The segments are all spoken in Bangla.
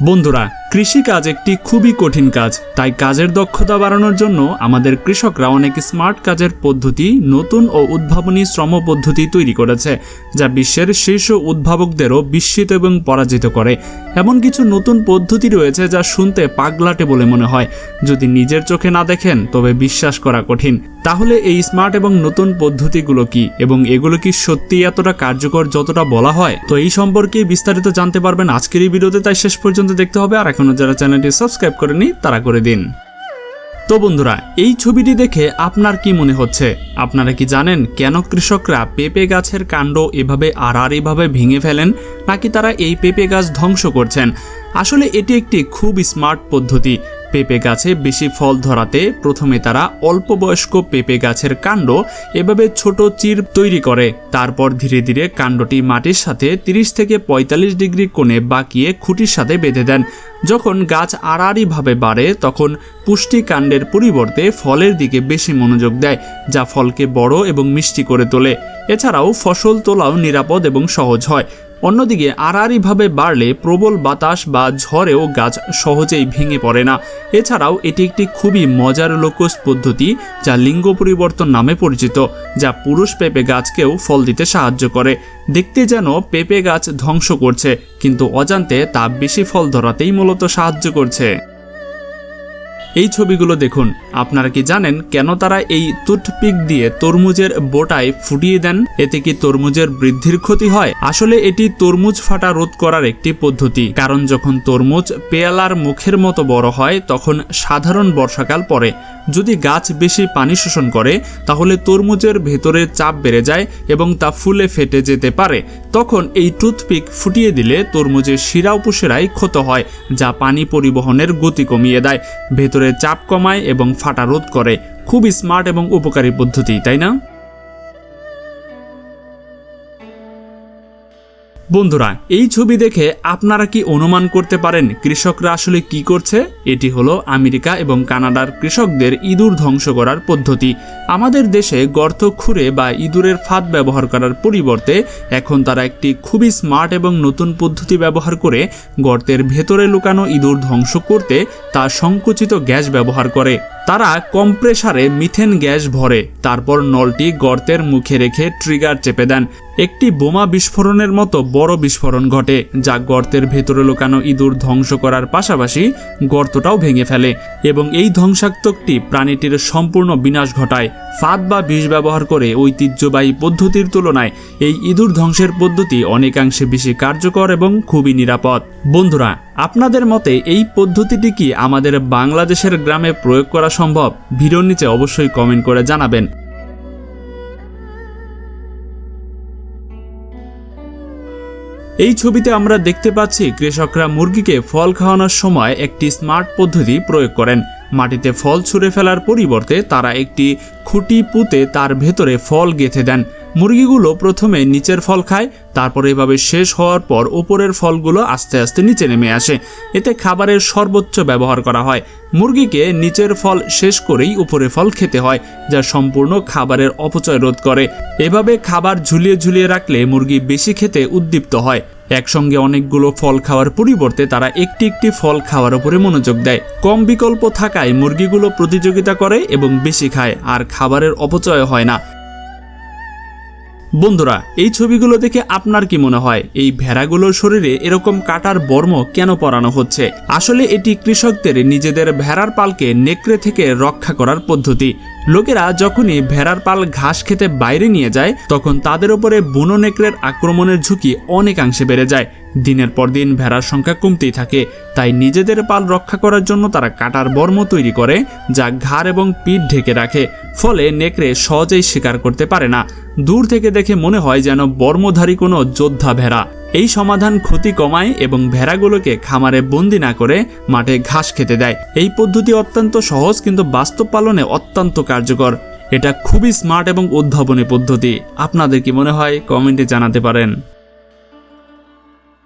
বন্ধুরা, কৃষিকাজ একটি খুবই কঠিন কাজ, তাই কাজের দক্ষতা বাড়ানোর জন্য আমাদের কৃষকরা অনেক স্মার্ট কাজের পদ্ধতি, নতুন ও উদ্ভাবনী শ্রম পদ্ধতি তৈরি করেছে, যা বিশ্বের শীর্ষ উদ্ভাবকদেরও বিস্মিত এবং পরাজিত করে। এমন কিছু নতুন পদ্ধতি রয়েছে যা শুনতে পাগলাটে বলে মনে হয়, যদি নিজের চোখে না দেখেন তবে বিশ্বাস করা কঠিন। তাহলে এই স্মার্ট এবং নতুন পদ্ধতিগুলো কি, এবং এগুলো কি সত্যিই এতটা কার্যকর যতটা বলা হয়? তো এই সম্পর্কে বিস্তারিত জানতে পারবেন আজকের এই ভিডিওতে, তাই শেষ পর্যন্ত দেখতে হবে। আর এখনো যারা চ্যানেলটি সাবস্ক্রাইব করেনি তারা করে দিন। তো বন্ধুরা, এই ছবিটি দেখে আপনার কি মনে হচ্ছে? আপনারা কি জানেন কেন কৃষকরা পেঁপে গাছের কাণ্ড এভাবে আড়াআড়িভাবে ভেঙে ফেলেন, নাকি তারা এই পেঁপে গাছ ধ্বংস করছেন? আসলে এটি একটি খুব স্মার্ট পদ্ধতি। পেঁপে গাছে বেশি ফল ধরাতে প্রথমে তারা অল্প বয়স্ক পেঁপে গাছের কাণ্ড এভাবে ছোট চির তৈরি করে, তারপর ধীরে ধীরে কাণ্ডটি মাটির সাথে 30 থেকে 45 ডিগ্রি কোণে বাঁকিয়ে খুঁটির সাথে বেঁধে দেন। যখন গাছ আড়াআড়িভাবে বাড়ে তখন পুষ্টি কাণ্ডের পরিবর্তে ফলের দিকে বেশি মনোযোগ দেয়, যা ফলকে বড় এবং মিষ্টি করে তোলে। এছাড়াও ফসল তোলাও নিরাপদ এবং সহজ হয়। অন্যদিকে আড়াআড়িভাবে বাড়লে প্রবল বাতাস বা ঝড়েও গাছ সহজেই ভেঙে পড়ে না। এছাড়াও এটি একটি খুবই মজার লোকজ পদ্ধতি যা লিঙ্গ পরিবর্তন নামে পরিচিত, যা পুরুষ পেঁপে গাছকেও ফল দিতে সাহায্য করে। দেখতে যেন পেঁপে গাছ ধ্বংস করছে, কিন্তু অজান্তে তা বেশি ফল ধরাতেই মূলত সাহায্য করছে। এই ছবিগুলো দেখুন। আপনারা কি জানেন কেন তারা এই টুথপিক দিয়ে তরমুজের বোটায় ফুটিয়ে দেন? এতে কি তরমুজের বৃদ্ধির ক্ষতি হয়? আসলে এটি তরমুজ ফাটা রোধ করার একটি পদ্ধতি, কারণ যখন তরমুজ পেয়ালার মুখের মতো বড় হয় তখন সাধারণ বর্ষাকাল পড়ে। যদি গাছ বেশি পানি শোষণ করে তাহলে তরমুজের ভেতরে চাপ বেড়ে যায় এবং তা ফুলে ফেটে যেতে পারে। তখন এই টুথপিক ফুটিয়ে দিলে তরমুজের শিরা উপশিরায় ক্ষত হয়, যা পানি পরিবহনের গতি কমিয়ে দেয়, ভেতরে চাপ কমায় এবং ফাটা রোধ করে। খুব স্মার্ট এবং উপকারী পদ্ধতি, তাই না? বন্ধুরা, এই ছবি দেখে আপনারা কি অনুমান করতে পারেন কৃষকরা আসলে কি করছে? এটি হলো আমেরিকা এবং কানাডার কৃষকদের ইঁদুর ধ্বংস করার পদ্ধতি। আমাদের দেশে গর্ত খুঁড়ে বা ইঁদুরের ফাঁদ ব্যবহার করার পরিবর্তে এখন তারা একটি খুবই স্মার্ট এবং নতুন পদ্ধতি ব্যবহার করে গর্তের ভেতরে লুকানো ইঁদুর ধ্বংস করতে তা সংকুচিত গ্যাস ব্যবহার করে। তারা কম্প্রেসারে মিথেন গ্যাস ভরে, তারপর নলটি গর্তের মুখে রেখে ট্রিগার চেপে দেন। একটি বোমা বিস্ফোরণের মতো বড় বিস্ফোরণ ঘটে, যা গর্তের ভেতরে লুকানো ইঁদুর ধ্বংস করার পাশাপাশি গর্তটাও ভেঙে ফেলে, এবং এই ধ্বংসাত্মকটি প্রাণীটির সম্পূর্ণ বিনাশ ঘটায়। ফাঁদ বা বিষ ব্যবহার করে ঐতিহ্যবাহী পদ্ধতির তুলনায় এই ইঁদুর ধ্বংসের পদ্ধতি অনেকাংশে বেশি কার্যকর এবং খুবই নিরাপদ। বন্ধুরা, আপনাদের মতে এই পদ্ধতিটি কি আমাদের বাংলাদেশের গ্রামে প্রয়োগ করা সম্ভব? ভিডিওর নিচে অবশ্যই কমেন্ট করে জানাবেন। এই ছবিতে আমরা দেখতে পাচ্ছি কৃষকরা মুরগিকে ফল খাওয়ানোর সময় একটি স্মার্ট পদ্ধতি প্রয়োগ করেন। মাটিতে ফল ছুঁড়ে ফেলার পরিবর্তে তারা একটি খুঁটি পুঁতে তার ভেতরে ফল গেঁথে দেন। মুরগিগুলো প্রথমে নিচের ফল খায়, তারপর এভাবে শেষ হওয়ার পর উপরের ফলগুলো আস্তে আস্তে নিচে নেমে আসে। এতে খাবারের সর্বোচ্চ ব্যবহার করা হয়। মুরগিকে নিচের ফল শেষ করেই উপরের ফল খেতে হয়, যা সম্পূর্ণ খাবারের অপচয় রোধ করে। এভাবে খাবার ঝুলিয়ে ঝুলিয়ে রাখলে মুরগি বেশি খেতে উদ্দীপ্ত হয়। একসঙ্গে অনেকগুলো ফল খাওয়ার পরিবর্তে তারা একটি একটি ফল খাওয়ার উপরে মনোযোগ দেয়। কম বিকল্প থাকায় মুরগিগুলো প্রতিযোগিতা করে এবং বেশি খায়, আর খাবারের অপচয় হয় না। বন্ধুরা, এই ছবিগুলো দেখে আপনার কি মনে হয় এই ভেড়াগুলোর শরীরে এরকম কাটার বর্ম কেন পরানো হচ্ছে? আসলে এটি কৃষকদের নিজেদের ভেড়ার পালকে নেকড়ে থেকে রক্ষা করার পদ্ধতি। লোকেরা যখনই ভেড়ার পাল ঘাস খেতে বাইরে নিয়ে যায় তখন তাদের উপরে বুনো নেকড়ের আক্রমণের ঝুঁকি অনেকাংশে বেড়ে যায়। দিনের পর দিন ভেড়ার সংখ্যা কমতেই থাকে, তাই নিজেদের পাল রক্ষা করার জন্য তারা কাটার বর্ম তৈরি করে, যা ঘাড় এবং পিঠ ঢেকে রাখে। ফলে নেকড়ে সহজেই শিকার করতে পারে না। দূর থেকে দেখে মনে হয় যেন বর্মধারী কোনো যোদ্ধা ভেড়া। এই সমাধান ক্ষতি কমায় এবং ভেড়াগুলোকে খামারে বন্দি না করে মাঠে ঘাস খেতে দেয়। এই পদ্ধতি অত্যন্ত সহজ, কিন্তু বাস্তব পালনে অত্যন্ত কার্যকর। এটা খুবই স্মার্ট এবং উদ্ভাবনী পদ্ধতি। আপনাদের কি মনে হয়? কমেন্টে জানাতে পারেন।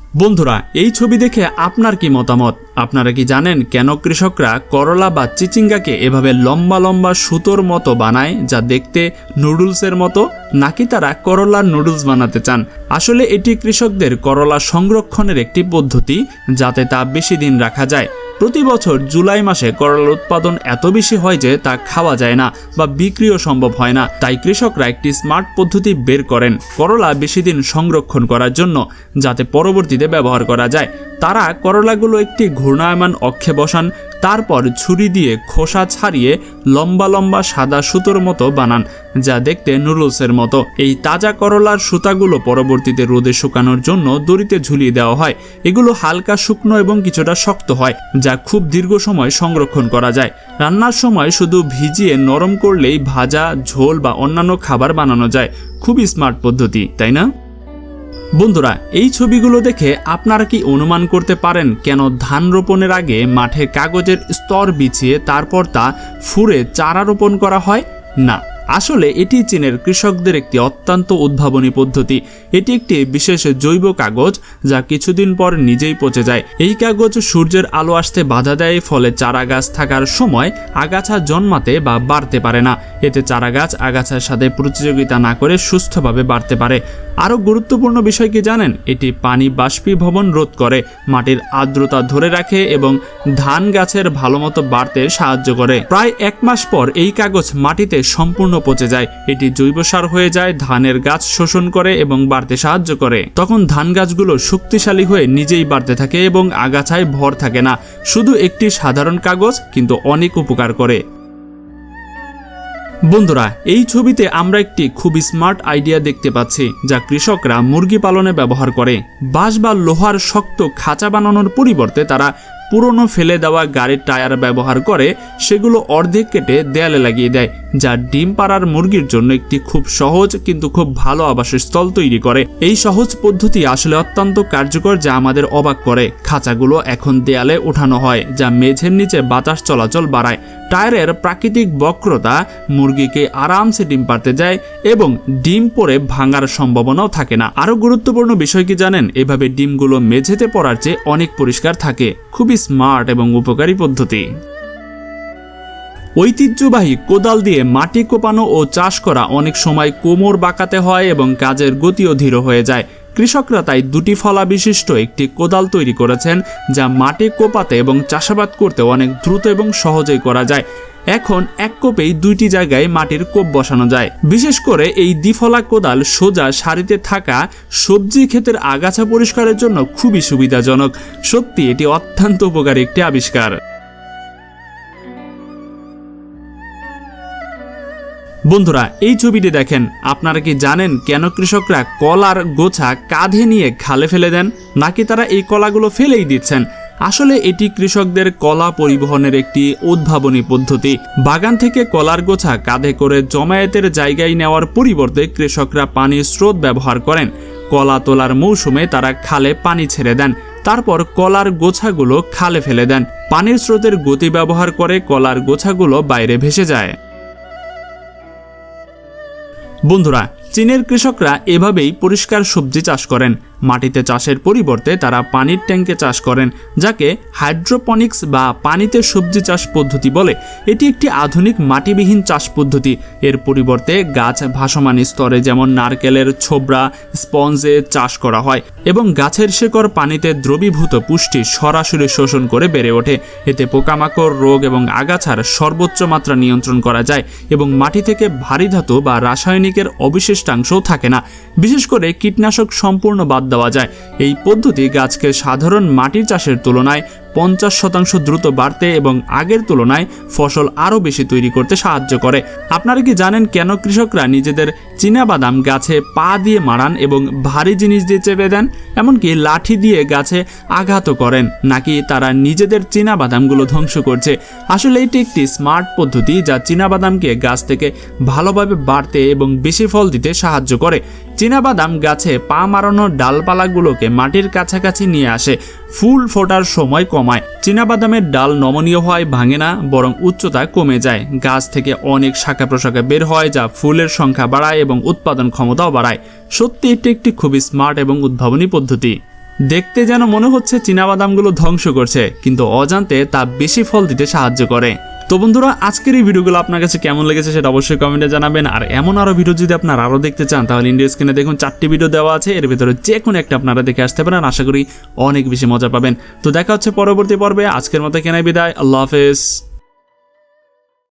বন্ধুরা, এই ছবি দেখে আপনার কি মতামত? আপনারা কি জানেন কেন কৃষকরা করলা বা চিচিঙ্গাকে এভাবে লম্বা লম্বা সুতোর মতো বানায়, যা দেখতে নুডলসের মতো? নাকি তারা করলার নুডলস বানাতে চান? আসলে এটি কৃষকদের করলা সংরক্ষণের একটি পদ্ধতি, যাতে তা বেশি দিন রাখা যায়। প্রতি বছর জুলাই মাসে করলার উৎপাদন এত বেশি হয় যে তা খাওয়া যায় না বা বিক্রিও সম্ভব হয় না। তাই কৃষকরা একটি স্মার্ট পদ্ধতি বের করেন করলা বেশি দিন সংরক্ষণ করার জন্য, যাতে পরবর্তীতে ব্যবহার করা যায়। তারা করলাগুলো একটি ঘূর্ণায়মান অক্ষে বসান, তারপর ছুরি দিয়ে খোসা ছাড়িয়ে লম্বা লম্বা সাদা সুতোর মতো বানান, যা দেখতে নুডলসের মতো। এই তাজা করলার সুতাগুলো পরবর্তীতে রোদে শুকানোর জন্য দড়িতে ঝুলিয়ে দেওয়া হয়। এগুলো হালকা শুকনো এবং কিছুটা শক্ত হয়, যা খুব দীর্ঘ সময় সংরক্ষণ করা যায়। রান্নার সময় শুধু ভিজিয়ে নরম করলেই ভাজা, ঝোল বা অন্যান্য খাবার বানানো যায়। খুবই স্মার্ট পদ্ধতি, তাই না? বন্ধুরা, এই ছবিগুলো দেখে আপনারা কি অনুমান করতে পারেন কেন ধান রোপণের আগে মাঠে কাগজের স্তর বিছিয়ে তারপর তা ফুঁড়ে চারা রোপণ করা হয়? না, আসলে এটি চীনের কৃষকদের একটি অত্যন্ত উদ্ভাবনী পদ্ধতি। এটি একটি বিশেষ জৈব কাগজ, যা কিছুদিন পর নিজেই পচে যায়। এই কাগজ সূর্যের আলো আসতে বাধা দেয়, ফলে চারা গাছ থাকার সময় আগাছা জন্মাতে বা বাড়তে পারে না। এতে চারা গাছ আগাছার সাথে প্রতিযোগিতা না করে সুস্থভাবে বাড়তে পারে। আরও গুরুত্বপূর্ণ বিষয় কি জানেন? এটি পানি বাষ্পীভবন রোধ করে, মাটির আর্দ্রতা ধরে রাখে এবং ধান গাছের ভালোমতো বাড়তে সাহায্য করে। প্রায় 1 মাস পর এই কাগজ মাটিতে সম্পূর্ণ পচে যায়। এটি জৈব সার হয়ে যায়, ধানের গাছ শোষণ করে এবং বাড়তে সাহায্য করে। তখন ধান গাছগুলো শক্তিশালী হয়ে নিজেই বাড়তে থাকে এবং আগাছায় ভর থাকে না। শুধু একটি সাধারণ কাগজ, কিন্তু অনেক উপকার করে। বন্ধুরা, এই ছবিতে আমরা একটি খুব স্মার্ট আইডিয়া দেখতে পাচ্ছি, যা কৃষকরা মুরগি পালনে ব্যবহার করে। বাঁশ বা লোহার শক্ত খাঁচা বানানোর পরিবর্তে তারা পুরনো ফেলে দেওয়া গাড়ির টায়ার ব্যবহার করে সেগুলো অর্ধেক কেটে দেয়ালে লাগিয়ে দেয়, যা ডিম পাড়ার মুরগির জন্য একটি খুব সহজ কিন্তু খুব ভালো আবাসস্থল তৈরি করে। এই সহজ পদ্ধতি আসলে অত্যন্ত কার্যকর, যা আমাদের অবাক করে। খাঁচাগুলো এখন দেয়ালে ওঠানো হয়, যা মেঝের নিচে বাতাস চলাচল বাড়ায়। টায়ারের প্রাকৃতিক বক্রতা মুরগিকে আরামসে ডিম পাড়তে দেয় এবং ডিম পড়ে ভাঙার সম্ভাবনাও থাকে না। আরও গুরুত্বপূর্ণ বিষয় কি জানেন? এভাবে ডিমগুলো মেঝেতে পড়ার চেয়ে অনেক পরিষ্কার থাকে। খুবই স্মার্ট এবং উপকারী পদ্ধতি। ঐতিহ্যবাহী কোদাল দিয়ে মাটি কোপানো ও চাষ করা অনেক সময় কোমর বাঁকাতে হয় এবং কাজের গতিও ধীর হয়ে যায়। কৃষকরা তাই 2টি ফলা বিশিষ্ট একটি কোদাল তৈরি করেছেন, যা মাটি কোপাতে এবং চাষাবাদ করতে অনেক দ্রুত এবং সহজেই করা যায়। এখন এক কোপেই 2টি জায়গায় মাটির কোপ বসানো যায়। বিশেষ করে এই দ্বিফলা কোদাল সোজা সারিতে থাকা সবজি ক্ষেতের আগাছা পরিষ্কারের জন্য খুবই সুবিধাজনক। সত্যি এটি অত্যন্ত উপকারী একটি আবিষ্কার। বন্ধুরা, এই ছবিটি দেখেন। আপনারা কি জানেন কেন কৃষকরা কলার গোছা কাঁধে নিয়ে খালে ফেলে দেন? নাকি তারা এই কলাগুলো ফেলেই দিচ্ছেন? আসলে এটি কৃষকদের কলা পরিবহনের একটি উদ্ভাবনী পদ্ধতি। বাগান থেকে কলার গোছা কাঁধে করে জমায়েতের জায়গায় নেওয়ার পরিবর্তে কৃষকরা পানির স্রোত ব্যবহার করেন। কলা তোলার মৌসুমে তারা খালে পানি ছেড়ে দেন, তারপর কলার গোছাগুলো খালে ফেলে দেন। পানির স্রোতের গতি ব্যবহার করে কলার গোছাগুলো বাইরে ভেসে যায়। বন্ধুরা, চীনের কৃষকরা এভাবেই পরিষ্কার সবজি চাষ করেন। মাটিতে চাষের পরিবর্তে তারা পানির ট্যাঙ্কে চাষ করেন, যাকে হাইড্রোপনিক্স বা পানিতে সবজি চাষ পদ্ধতি বলে। এটি একটি আধুনিক মাটিবিহীন চাষ পদ্ধতি। এর পরিবর্তে গাছ ভাসমান স্তরে, যেমন নারকেলের ছোবড়া, স্পঞ্জে চাষ করা হয় এবং গাছের শেকড় পানিতে দ্রবীভূত পুষ্টি সরাসরি শোষণ করে বেড়ে ওঠে। এতে পোকামাকড়, রোগ এবং আগাছার সর্বোচ্চ মাত্রা নিয়ন্ত্রণ করা যায় এবং মাটি থেকে ভারী ধাতু বা রাসায়নিকের অবশিষ্টাংশও থাকে না। বিশেষ করে কীটনাশক সম্পূর্ণ বাদ দেওয়া যায়। এই পদ্ধতি গাছকে সাধারণ মাটির চাষের তুলনায় 50% দ্রুত বাড়তে এবং আগের তুলনায় ফসল আরও বেশি তৈরি করতে সাহায্য করে। আপনারা কি জানেন কেন কৃষকরা নিজেদের চীনাবাদাম গাছে পা দিয়ে মারান এবং ভারী জিনিস দিয়ে চেপে দেন? এমনকি লাঠি দিয়ে গাছে আঘাতও করেন? নাকি তারা নিজেদের চীনাবাদামগুলো ধ্বংস করছে? আসলে এটি একটি স্মার্ট পদ্ধতি, যা চীনাবাদামকে গাছ থেকে ভালোভাবে বাড়তে এবং বেশি ফল দিতে সাহায্য করে। চীনাবাদাম গাছে পা মারানো ডালপালাগুলোকে মাটির কাছাকাছি নিয়ে আসে, ফুল ফোটার সময় কমায়। চীনাবাদামের ডাল নমনীয় হয়, ভাঙে না, বরং উচ্চতা কমে যায়। গাছ থেকে অনেক শাখা প্রশাখা বের হয়, যা ফুলের সংখ্যা বাড়ায় এবং উৎপাদন ক্ষমতাও বাড়ায়। সত্যি এটি একটি খুবই স্মার্ট এবং উদ্ভাবনী পদ্ধতি। দেখতে যেন মনে হচ্ছে চীনাবাদামগুলো ধ্বংস করছে, কিন্তু অজান্তে তা বেশি ফল দিতে সাহায্য করে। তো বন্ধুরা, আজকের এই ভিডিওগুলো আপনার কাছে কেমন লেগেছে সেটা অবশ্যই কমেন্টে জানাবেন। আর এমন আরও ভিডিও যদি আপনারা আরও দেখতে চান তাহলে ইন্ডিয়া স্ক্রিনে দেখুন 4টি ভিডিও দেওয়া আছে, এর ভিতরে যে কোনো একটা আপনারা দেখে আসতে পারেন। আশা করি অনেক বেশি মজা পাবেন। তো দেখা হচ্ছে পরবর্তী পর্বে। আজকের মতো কেনাই বিদায়, আল্লাহ হাফেজ।